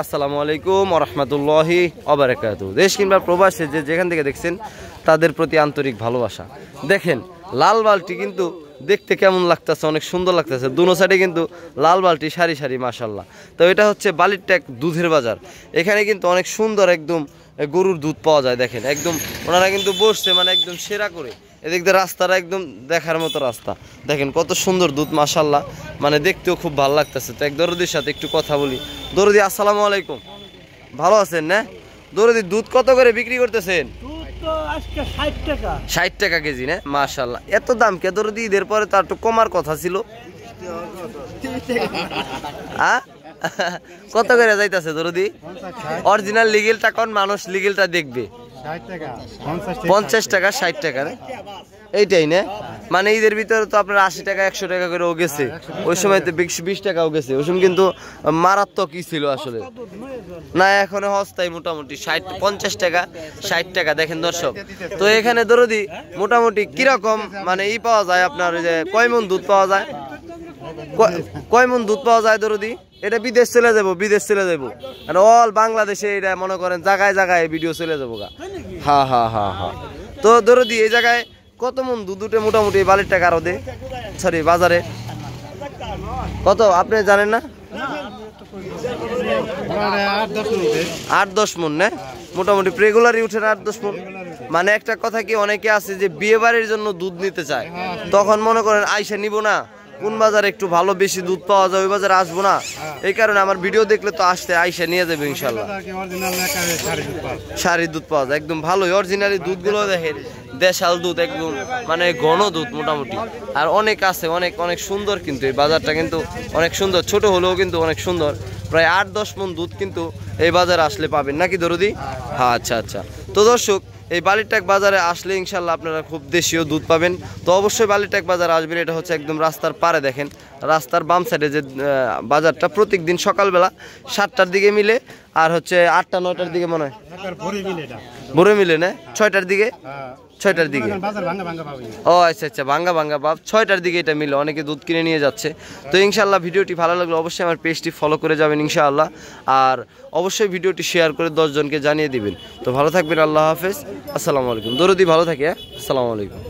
আসসালামু আলাইকুম ওয়া রাহমাতুল্লাহি ওয়া বারাকাতুহু। দেশ কিংবা প্রবাসে যে যেখান থেকে দেখছেন তাদের প্রতি আন্তরিক ভালোবাসা। দেখেন লাল বালতি কিন্তু দেখতে কেমন লাগতেছে, অনেক সুন্দর লাগতেছে। দুনো সাইডে কিন্তু লাল বালতি সারি সারি, মাশাআল্লাহ। তো এটা হচ্ছে বালিরটেক দুধের বাজার। এখানে কিন্তু অনেক সুন্দর একদম গরুর দুধ পাওয়া যায়। দেখেন একদম ওনারা কিন্তু বসছে মানে একদম সেরা করে। এদিক দিয়ে রাস্তাটা একদম দেখার মতো রাস্তা। দেখেন কত সুন্দর দুধ, মাশাআল্লাহ, মানে দেখতেও খুব ভালো লাগতেছে। তো এক দরদির সাথে একটু কথা বলি। দরদি আসসালামু আলাইকুম, ভালো আছেন না? দরদি দুধ কত করে বিক্রি করতেছেন? 60 টাকা কেজি না? মাশাআল্লাহ, এত দাম কে দরদি? ঈদের পরে তো একটু কমার কথা ছিল। কত করে যাইতেছে দরদি? অরিজিনাল লিগেলটা কোন মানুষ লিগেলটা দেখবে? 50 টাকা 60 টাকা না? এইটাই না? মানে ঈদের ভিতরে তো আপনার 80 টাকা 100 টাকা করেও গেছে, ওই সময় তো 20 টাকাও গেছে। ওই সময় কিন্তু মারাত্মক কি ছিল আসলে না, এখনো হস্তায় মোটামুটি 50 টাকা 60 টাকা। দেখেন দর্শক, তো এখানে দরদি মোটামুটি কিরকম মানে পাওয়া যায় আপনার? ওই যে কয় মণ দুধ পাওয়া যায়? কয় মণ দুধ পাওয়া যায় দরদি? এটা বিদেশ চলে যাবো, বিদেশ চলে যাবো, আর অল বাংলাদেশে এটা মনে করেন জায়গায় জায়গায় ভিডিও চলে যাবো গা। হ্যাঁ হ্যাঁ হ্যাঁ হ্যাঁ। তো দরদি এই জায়গায় কত মণ দুধ উঠে মোটামুটি বালির টাকা রোদে, সরি বাজারে কত আপনি জানেন না? 8-10 মণ না? মোটামুটি রেগুলারই উঠে না 8-10 মণ? মানে একটা কথা কি, অনেকে আছে যে বিয়ে বাড়ির জন্য দুধ নিতে চায়, তখন মনে করেন আইসা নিব না, কোন বাজারে একটু ভালো বেশি দুধ পাওয়া যায় ওই বাজারে আসবো না। এই কারণে আমার ভিডিও দেখলে তো আসতে আইসা নিয়ে যাবে ইনশাল্লাহ। সারি দুধ পাওয়া যায় একদম ভালোই, অরিজিনালি দুধগুলো দেখেন দেশাল দুধ, একদম মানে ঘন দুধ মোটামুটি। আর অনেক আছে, অনেক অনেক সুন্দর, কিন্তু এই বাজারটা কিন্তু অনেক সুন্দর, ছোট হলেও কিন্তু অনেক সুন্দর। প্রায় 8-10 মণ দুধ কিন্তু এই বাজারে আসলে পাবেন নাকি দরদি? হ্যাঁ আচ্ছা আচ্ছা। তো দর্শক, এই বালিরটেক বাজারে আসলে ইনশাল্লাহ আপনারা খুব দেশীয় দুধ পাবেন। তো অবশ্যই বালিরটেক বাজারে আসবেন। এটা হচ্ছে একদম রাস্তার পারে, দেখেন রাস্তার বাম সাইডে যে বাজারটা প্রত্যেক দিন সকালবেলা 7টার দিকে মিলে, আর হচ্ছে 8টা-9টার দিকে মনে হয় ভোরে মিলে না? 6টার দিকে, 6টার দিকে। ও আচ্ছা আচ্ছা, ভাঙ্গা ভাঙ্গা ভাব 6টার দিকে এটা মিলে, অনেকে দুধ কিনে নিয়ে যাচ্ছে। তো ইনশাল্লাহ ভিডিওটি ভালো লাগলো অবশ্যই আমার পেজটি ফলো করে যাবেন ইনশাআল্লাহ, আর অবশ্যই ভিডিওটি শেয়ার করে 10 জনকে জানিয়ে দিবেন। তো ভালো থাকবেন, আল্লাহ হাফেজ, আসসালামু আলাইকুম। দরদি ভালো থাকে, আসসালামু আলাইকুম।